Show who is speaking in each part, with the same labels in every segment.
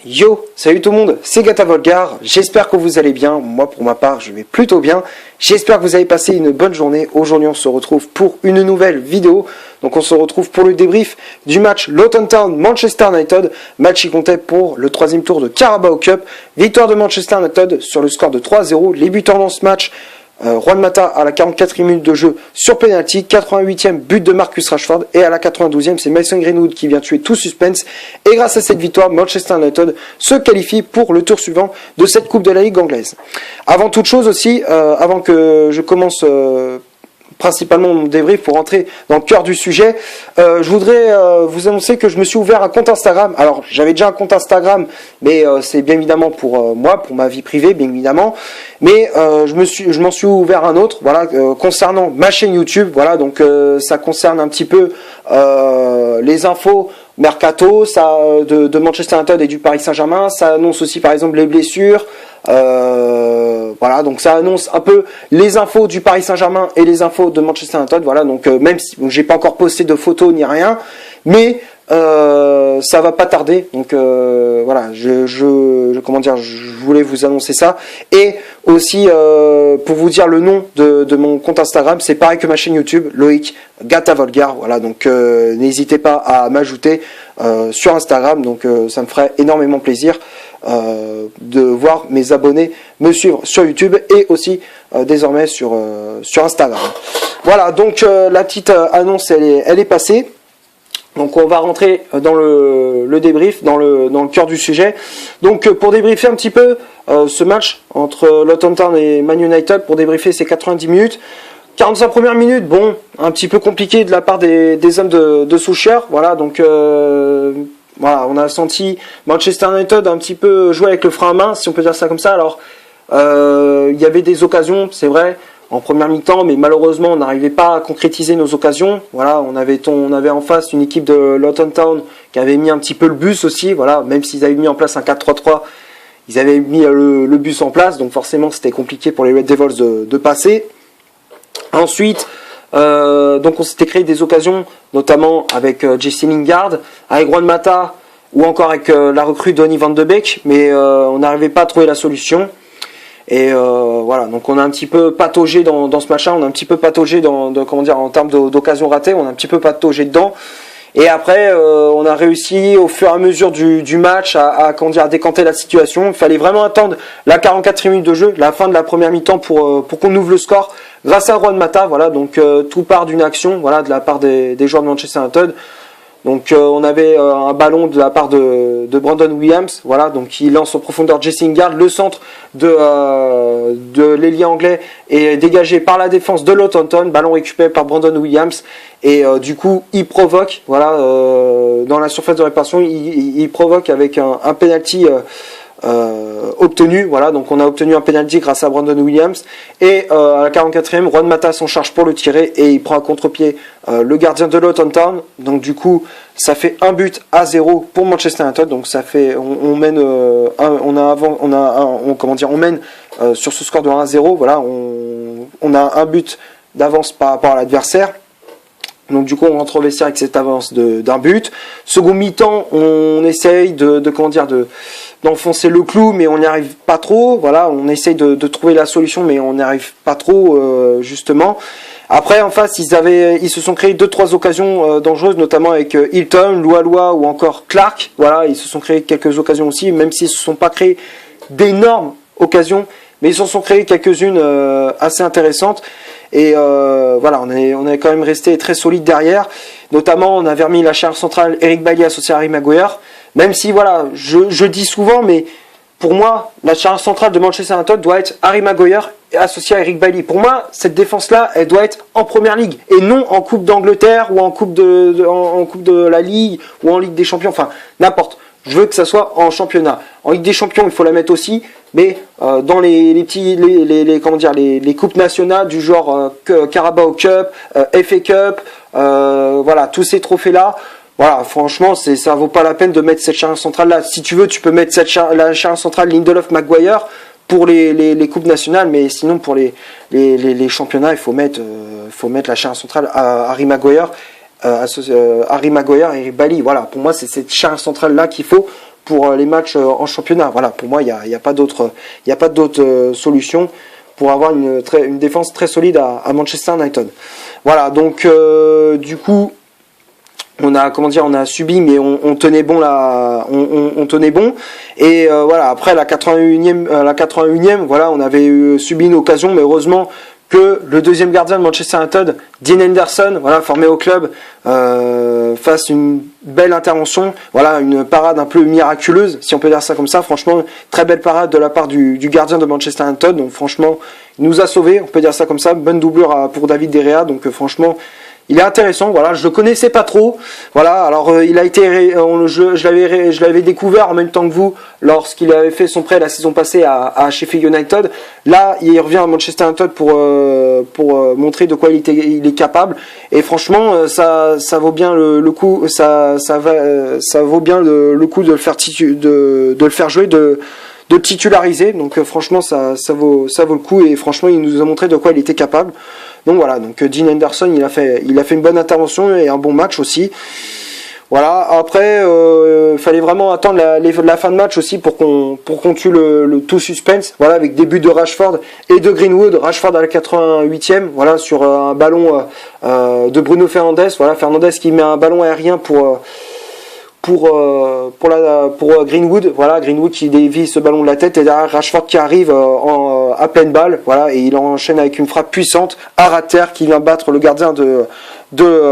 Speaker 1: Yo, salut tout le monde, c'est Gata Volgar, j'espère que vous allez bien, moi pour ma part je vais plutôt bien, j'espère que vous avez passé une bonne journée. Aujourd'hui on se retrouve pour une nouvelle vidéo, donc on se retrouve pour le débrief du match Luton Town Manchester United, match qui comptait pour le troisième tour de Carabao Cup, victoire de Manchester United sur le score de 3-0, les buteurs dans ce match. Juan Mata à la 44e minute de jeu sur penalty, 88e but de Marcus Rashford et à la 92e c'est Mason Greenwood qui vient tuer tout suspense et grâce à cette victoire Manchester United se qualifie pour le tour suivant de cette coupe de la Ligue anglaise. Avant toute chose aussi, avant que je commence principalement mon débrief pour rentrer dans le cœur du sujet, je voudrais vous annoncer que je me suis ouvert un compte Instagram. Alors j'avais déjà un compte Instagram, mais c'est bien évidemment pour moi, pour ma vie privée bien évidemment, mais je m'en suis ouvert un autre, voilà, concernant ma chaîne YouTube, voilà, donc ça concerne un petit peu les infos mercato, ça de Manchester United et du Paris Saint-Germain, ça annonce aussi par exemple les blessures. Voilà, donc ça annonce un peu les infos du Paris Saint-Germain et les infos de Manchester United. Voilà, donc même si j'ai pas encore posté de photos ni rien, mais ça va pas tarder. Donc voilà, comment dire, je voulais vous annoncer ça et aussi pour vous dire le nom de mon compte Instagram, c'est pareil que ma chaîne YouTube, Loïc Gata Volgar. Voilà, donc n'hésitez pas à m'ajouter sur Instagram. Donc ça me ferait énormément plaisir de voir mes abonnés me suivre sur YouTube et aussi désormais sur Instagram. Voilà, donc la petite annonce elle est passée. Donc on va rentrer dans le débrief, dans le cœur du sujet. Donc pour débriefer un petit peu ce match entre Luton Town et Man United, pour débriefer ces 90 minutes. 45 premières minutes, bon, un petit peu compliqué de la part des hommes de Solskjaer. Voilà, donc voilà, on a senti Manchester United un petit peu jouer avec le frein à main, si on peut dire ça comme ça. Alors, il y avait des occasions, c'est vrai, en première mi-temps, mais malheureusement, on n'arrivait pas à concrétiser nos occasions. Voilà, on avait en face une équipe de Luton Town qui avait mis un petit peu le bus aussi. Voilà, même s'ils avaient mis en place un 4-3-3, ils avaient mis le bus en place, donc forcément, c'était compliqué pour les Red Devils de passer. Ensuite, donc on s'était créé des occasions, notamment avec Jesse Lingard, avec Juan Mata ou encore avec la recrue Donny van de Beek, mais on n'arrivait pas à trouver la solution. Et voilà, donc on a un petit peu pataugé dans ce match-là, on a un petit peu pataugé en termes d'occasions ratées, on a un petit peu pataugé dedans. Et après, on a réussi au fur et à mesure du match à décanter la situation. Il fallait vraiment attendre la 44e minute de jeu, la fin de la première mi-temps pour qu'on ouvre le score. Grâce à Juan Mata, voilà, donc tout part d'une action, voilà, de la part des joueurs de Manchester United. Donc on avait un ballon de la part de Brandon Williams, voilà, donc il lance en profondeur Jesse Lingard, le centre de l'ailier anglais est dégagé par la défense de Luton Town, ballon récupéré par Brandon Williams et du coup il provoque, voilà, dans la surface de réparation, il provoque avec un penalty obtenu, voilà, donc on a obtenu un penalty grâce à Brandon Williams et à la 44e, Juan Mata s'en charge pour le tirer et il prend à contre-pied le gardien de Luton Town, donc du coup ça fait 1-0 pour Manchester United, donc ça fait on mène on mène sur ce score de 1-0, voilà, on a un but d'avance par rapport à l'adversaire. Donc du coup on rentre au vestiaire avec cette avance d'un but. Second mi-temps, on essaye d'enfoncer le clou, mais on n'y arrive pas trop. Voilà, on essaye de trouver la solution, mais on n'y arrive pas trop justement. Après en face, ils se sont créés 2-3 occasions dangereuses, notamment avec Hilton, Lualua ou encore Clark. Voilà, ils se sont créés quelques occasions aussi, même s'ils ne se sont pas créés d'énormes occasions, mais ils se sont créés quelques-unes assez intéressantes. Et voilà, on est quand même resté très solide derrière. Notamment, on avait remis la charnière centrale Eric Bailly associé à Harry Maguire. Même si, voilà, je dis souvent, mais pour moi, la charnière centrale de Manchester United doit être Harry Maguire associé à Eric Bailly. Pour moi, cette défense-là, elle doit être en Première Ligue et non en Coupe d'Angleterre ou en Coupe de la Ligue ou en Ligue des Champions. Enfin, n'importe. Je veux que ça soit en championnat. En Ligue des Champions, il faut la mettre aussi, mais dans les coupes nationales du genre Carabao Cup, FA Cup, voilà, tous ces trophées-là. Voilà, franchement, ça vaut pas la peine de mettre cette charnière centrale là. Si tu veux, tu peux mettre la charnière centrale Lindelof Maguire pour les coupes nationales, mais sinon pour les championnats, il faut mettre la charnière centrale à Harry Maguire. Harry Maguire et Eric Bailly. Voilà, pour moi, c'est cette charnière centrale là qu'il faut pour les matchs en championnat. Voilà, pour moi, il n'y a pas d'autre solution pour avoir une défense très solide à Manchester United. Voilà, donc du coup, on a subi, mais on tenait bon là, on tenait bon. Et voilà, après la 81e, voilà, on avait subi une occasion, mais heureusement que le deuxième gardien de Manchester United, Dean Henderson, voilà, formé au club, fasse une belle intervention, voilà, une parade un peu miraculeuse, si on peut dire ça comme ça. Franchement, très belle parade de la part du gardien de Manchester United. Donc franchement, il nous a sauvés, on peut dire ça comme ça. Bonne doublure pour David De Gea. Donc franchement, il est intéressant, voilà, je le connaissais pas trop, voilà, alors il a été, je l'avais découvert en même temps que vous lorsqu'il avait fait son prêt la saison passée à Sheffield United. Là, il revient à Manchester United pour montrer de quoi il est capable, et franchement, ça vaut bien le coup, ça vaut bien le coup de le faire jouer, de le titulariser. Donc franchement, ça vaut le coup, et franchement, il nous a montré de quoi il était capable. Donc voilà, donc Dean Henderson, il a fait une bonne intervention et un bon match aussi. Voilà, après, fallait vraiment attendre la fin de match aussi pour qu'on tue le tout suspense. Voilà, avec des buts de Rashford et de Greenwood. Rashford à la 88e, voilà, sur un ballon de Bruno Fernandes. Voilà, Fernandes qui met un ballon aérien pour Greenwood, voilà, Greenwood qui dévie ce ballon de la tête, et derrière Rashford qui arrive à pleine balle, voilà, et il enchaîne avec une frappe puissante à ras de terre qui vient battre le gardien de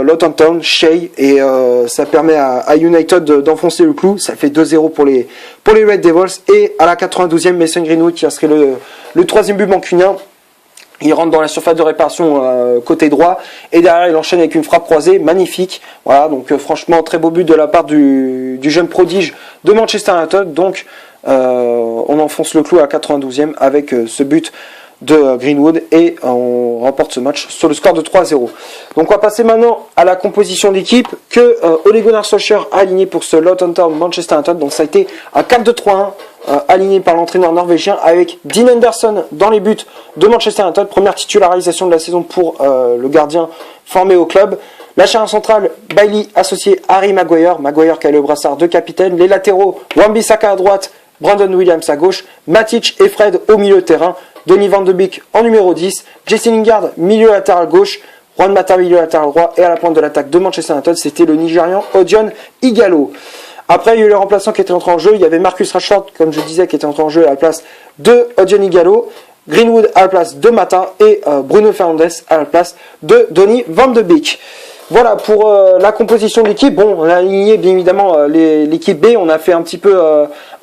Speaker 1: Luton Town, Shea, et ça permet à United d'enfoncer le clou. Ça fait 2-0 pour les Red Devils, et à la 92e, Mason Greenwood qui inscrit le troisième but mancunien. Il rentre dans la surface de réparation côté droit, et derrière il enchaîne avec une frappe croisée magnifique. Voilà, donc franchement très beau but de la part du jeune prodige de Manchester United. Donc on enfonce le clou à la 92e avec ce but de Greenwood, et on remporte ce match sur le score de 3-0. Donc on va passer maintenant à la composition d'équipe que Ole Gunnar Solskjaer a aligné pour ce Luton Town Manchester United. Donc ça a été un 4-2-3-1 aligné par l'entraîneur norvégien, avec Dean Henderson dans les buts de Manchester United. Première titularisation de la saison pour le gardien formé au club. La charnière centrale, Bailey associé Harry Maguire qui a le brassard de capitaine. Les latéraux, Wan-Bissaka à droite, Brandon Williams à gauche, Matic et Fred au milieu de terrain, Donny van de Beek en numéro 10, Jesse Lingard milieu latéral gauche, Juan Mata milieu latéral droit, et à la pointe de l'attaque de Manchester United, c'était le Nigérian Odion Ighalo. Après, il y a eu les remplaçants qui étaient entrés en jeu. Il y avait Marcus Rashford, comme je disais, qui était entré en jeu à la place de Odion Ighalo, Greenwood à la place de Mata, et Bruno Fernandes à la place de Donny van de Beek. Voilà pour la composition de l'équipe. Bon, on a aligné bien évidemment l'équipe B. On a fait un petit peu,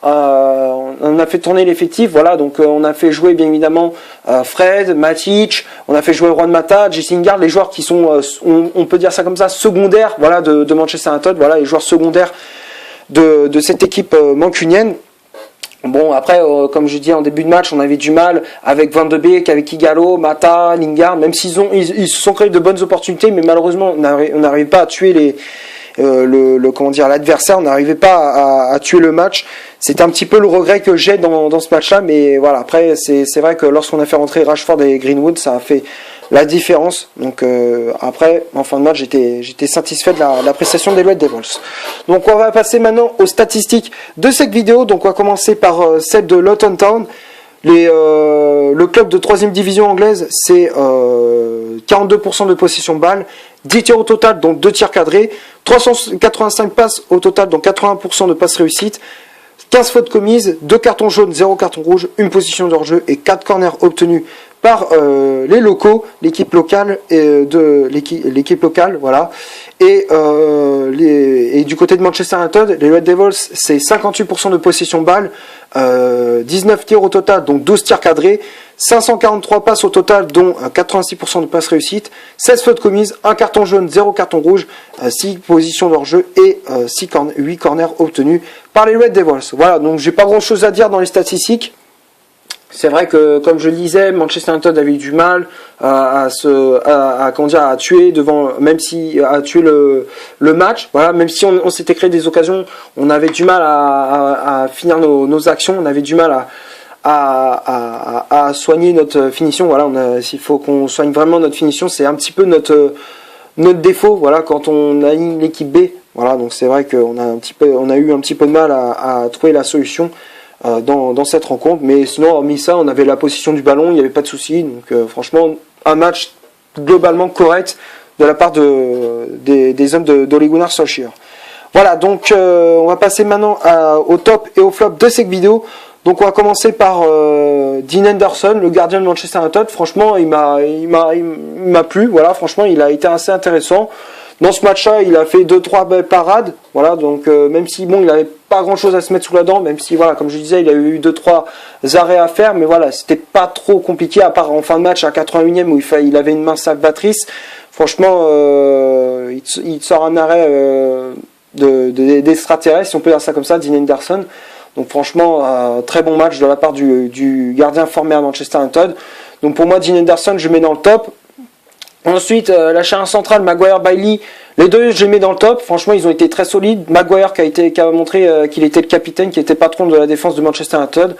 Speaker 1: on a fait tourner l'effectif. Voilà, donc on a fait jouer bien évidemment Fred, Matic. On a fait jouer Juan Mata, Jesse Lingard, les joueurs qui sont, on peut dire ça comme ça, secondaires. Voilà, de Manchester United. Voilà, les joueurs secondaires de cette équipe mancunienne. Bon, après, comme je dis en début de match, on avait du mal avec Van de Beek, avec Ighalo, Mata, Lingard, même s'ils se sont créés de bonnes opportunités, mais malheureusement, on n'arrivait pas à tuer l'adversaire, on n'arrivait pas à tuer le match. C'est un petit peu le regret que j'ai dans ce match-là, mais voilà, après, c'est vrai que lorsqu'on a fait rentrer Rashford et Greenwood, ça a fait la différence. Donc après, en fin de match, j'étais satisfait de la prestation des Red Devils. Donc on va passer maintenant aux statistiques de cette vidéo. Donc on va commencer par celle de Luton Town. Le club de 3ème division anglaise, c'est 42% de possession de balle, 10 tirs au total, donc 2 tirs cadrés, 385 passes au total, donc 80% de passes réussites, 15 fautes commises, 2 cartons jaunes, 0 carton rouge, une position de hors-jeu et 4 corners obtenus par les locaux, l'équipe locale, voilà. Et du côté de Manchester United, les Red Devils, c'est 58% de possession balle, 19 tirs au total, donc 12 tirs cadrés, 543 passes au total, dont 86% de passes réussites, 16 fautes commises, 1 carton jaune, 0 carton rouge, 6 positions d'hors-jeu et 8 corners obtenus par les Red Devils. Voilà, donc j'ai pas grand chose à dire dans les statistiques. C'est vrai que, comme je le disais, Manchester United avait eu du mal à tuer devant, même si à tuer le match. Voilà, même si on s'était créé des occasions, on avait du mal à finir nos actions, on avait du mal à soigner notre finition. Voilà, il faut qu'on soigne vraiment notre finition. C'est un petit peu notre défaut. Voilà, quand on aligne l'équipe B Voilà, donc c'est vrai qu'on a eu un petit peu de mal à trouver la solution dans cette rencontre. Mais sinon, hormis ça, on avait la possession du ballon, il n'y avait pas de souci. Donc franchement, un match globalement correct de la part des hommes d'Ole Gunnar Solskjaer. Voilà, donc on va passer maintenant au top et au flop de cette vidéo. Donc on va commencer par Dean Henderson, le gardien de Manchester United. Franchement, il m'a plu. Voilà, franchement, il a été assez intéressant. Dans ce match-là, il a fait 2-3 belles parades. Voilà, donc même si bon, il n'avait pas grand-chose à se mettre sous la dent, même si voilà, comme je disais, il a eu 2-3 arrêts à faire, mais voilà, c'était pas trop compliqué à part en fin de match à 81e où il avait une main salvatrice. Franchement, il sort un arrêt d'extraterrestre, si on peut dire ça comme ça, Dean Henderson. Donc franchement, très bon match de la part du gardien formé à Manchester United. Donc pour moi, Dean Henderson, je mets dans le top. Ensuite, la charnière centrale, Maguire-Bailey, les deux, je les mets dans le top. Franchement, ils ont été très solides. Maguire qui a montré qu'il était le capitaine, qui était patron de la défense de Manchester United.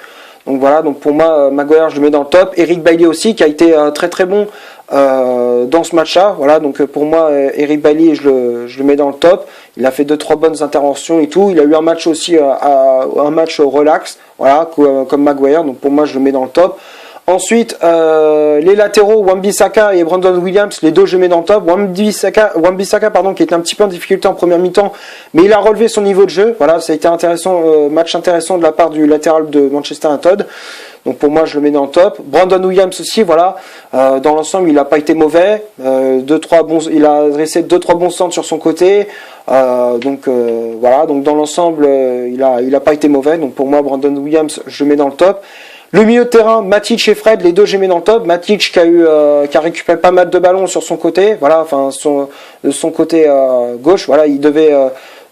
Speaker 1: Donc voilà, donc pour moi, Maguire, je le mets dans le top. Eric Bailly aussi, qui a été très très bon dans ce match-là. Voilà, donc pour moi, Eric Bailly, je le mets dans le top. Il a fait 2-3 bonnes interventions et tout. Il a eu un match aussi, un match relax, voilà, comme Maguire. Donc pour moi, je le mets dans le top. Ensuite, les latéraux, Wan-Bissaka et Brandon Williams, les deux je mets dans le top. Wan-Bissaka, pardon, qui était un petit peu en difficulté en première mi-temps, mais il a relevé son niveau de jeu. Voilà, ça a été intéressant, match intéressant de la part du latéral de Manchester United. Donc pour moi, je le mets dans le top. Brandon Williams aussi, voilà, dans l'ensemble, il n'a pas été mauvais. Il a dressé 2-3 bons centres sur son côté. Voilà, donc dans l'ensemble, il a pas été mauvais. Donc pour moi, Brandon Williams, je le mets dans le top. Le milieu de terrain, Matic et Fred, les deux j'ai mis dans le top. Matic qui a récupéré pas mal de ballons sur son côté, voilà, enfin son côté gauche, voilà, il devait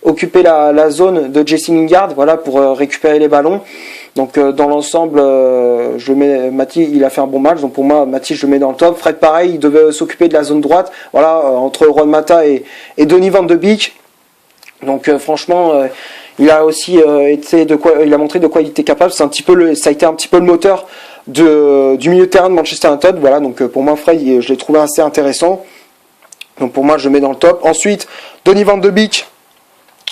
Speaker 1: occuper la zone de Jesse Lingard, voilà, pour récupérer les ballons. Donc dans l'ensemble, Matic, il a fait un bon match, donc pour moi Matic je le mets dans le top. Fred pareil, il devait s'occuper de la zone droite, voilà, entre Juan Mata et Donny van de Beek. Donc franchement. Il a aussi il a montré de quoi il était capable. Ça a été un petit peu le moteur du milieu de terrain de Manchester United. Voilà, donc pour moi, Fred, je l'ai trouvé assez intéressant. Donc pour moi, je le mets dans le top. Ensuite, Donny van de Beek.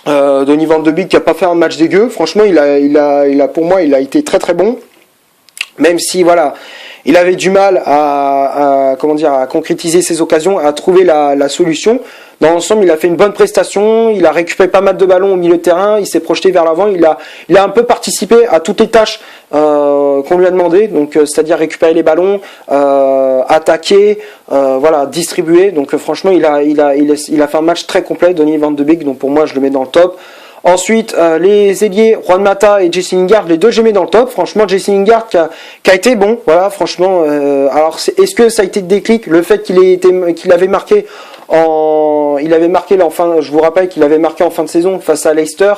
Speaker 1: Donny van de Beek qui a pas fait un match dégueu. Franchement, pour moi, il a été très très bon. Même si voilà, il avait du mal à concrétiser ses occasions, à trouver la solution. Dans l'ensemble, il a fait une bonne prestation, il a récupéré pas mal de ballons au milieu de terrain, il s'est projeté vers l'avant, il a un peu participé à toutes les tâches qu'on lui a demandé, donc c'est-à-dire récupérer les ballons, attaquer, voilà, distribuer. Donc franchement, il a fait un match très complet, Donny van de Beek, donc pour moi, je le mets dans le top. Ensuite, les ailiers, Juan Mata et Jesse Lingard, les deux je mets dans le top. Franchement, Jesse Lingard qui a été bon, voilà, franchement. Alors, est-ce que ça a été le déclic, le fait qu'il avait marqué je vous rappelle qu'il avait marqué en fin de saison face à Leicester.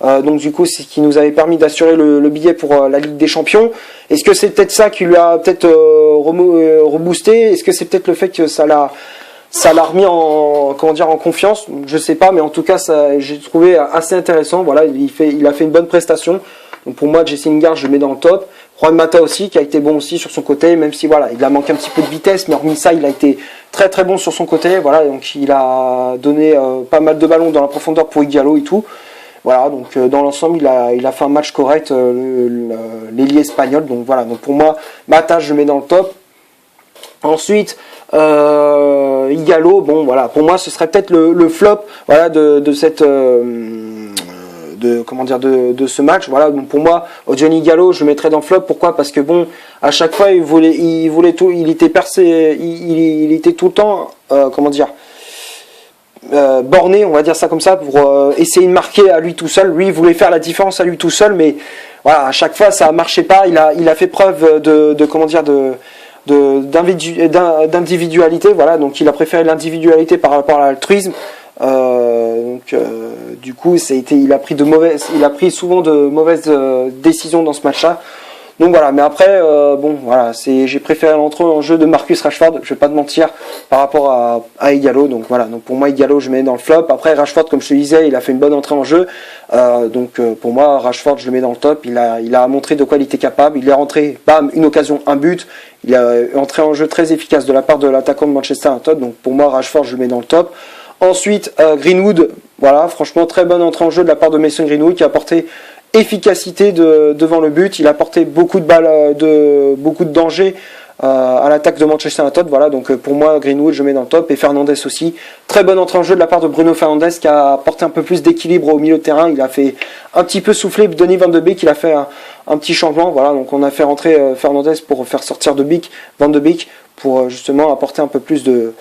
Speaker 1: Donc du coup, c'est ce qui nous avait permis d'assurer le billet pour la Ligue des Champions. Est-ce que c'est peut-être ça qui lui a peut-être reboosté? Est-ce que c'est peut-être le fait que ça l'a remis en confiance? Je sais pas, mais en tout cas, j'ai trouvé assez intéressant. Voilà, il a fait une bonne prestation. Donc pour moi, Jesse Lingard, je le mets dans le top. Juan Mata aussi, qui a été bon aussi sur son côté, même si voilà, il a manqué un petit peu de vitesse, mais hormis ça, il a été très très bon sur son côté. Voilà, donc il a donné pas mal de ballons dans la profondeur pour Ighalo et tout. Voilà, donc dans l'ensemble, il a fait un match correct, l'ailier espagnol. Donc voilà, donc pour moi, Mata, je le mets dans le top. Ensuite, Ighalo, bon voilà, pour moi, ce serait peut-être le flop, voilà, de cette de ce match. Voilà, donc pour moi, Johnny Ighalo, je le mettrais dans le flop. Pourquoi? Parce que bon, à chaque fois, il voulait tout, il était tout le temps, borné, on va dire ça comme ça, pour essayer de marquer à lui tout seul. Lui, il voulait faire la différence à lui tout seul, mais voilà, à chaque fois, ça marchait pas. Il a fait preuve d'individualité, voilà, donc il a préféré l'individualité par rapport à l'altruisme. Du coup, il a pris souvent de mauvaises décisions dans ce match-là. Donc voilà, mais après, j'ai préféré l'entrée en jeu de Marcus Rashford, je vais pas te mentir, par rapport à Ighalo. Donc voilà, donc pour moi, Ighalo, je mets dans le flop. Après, Rashford, comme je te disais, il a fait une bonne entrée en jeu. Pour moi, Rashford, je le mets dans le top. Il a montré de quoi il était capable. Il est rentré, bam, une occasion, un but. Il a entré en jeu très efficace de la part de l'attaquant de Manchester United. Donc pour moi, Rashford, je le mets dans le top. Ensuite, Greenwood, Voilà, franchement, très bonne entrée en jeu de la part de Mason Greenwood qui a apporté efficacité devant le but. Il a apporté beaucoup de balles, beaucoup de danger à l'attaque de Manchester United. Voilà, donc pour moi, Greenwood, je mets dans le top. Et Fernandes aussi. Très bonne entrée en jeu de la part de Bruno Fernandes qui a apporté un peu plus d'équilibre au milieu de terrain. Il a fait un petit peu souffler Donny van de Beek. Il a fait un petit changement. Voilà, donc on a fait rentrer Fernandes pour faire sortir Van de Beek pour justement apporter un peu plus de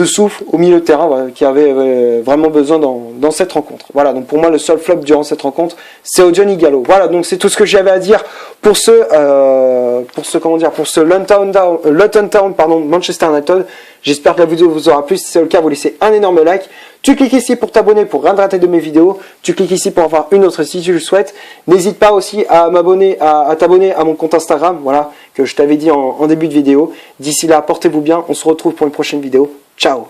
Speaker 1: souffle au milieu de terrain, voilà, qui avait vraiment besoin dans cette rencontre. Voilà, donc pour moi le seul flop durant cette rencontre, c'est Odion Ighalo. Voilà, donc c'est tout ce que j'avais à dire pour ce Luton Town, Manchester United. J'espère que la vidéo vous aura plu. Si c'est le cas, vous laissez un énorme like. Tu cliques ici pour t'abonner pour rien rater de mes vidéos. Tu cliques ici pour en voir une autre si tu le souhaites. N'hésite pas aussi à t'abonner à mon compte Instagram, voilà, que je t'avais dit en début de vidéo. D'ici là, portez-vous bien. On se retrouve pour une prochaine vidéo. Ciao.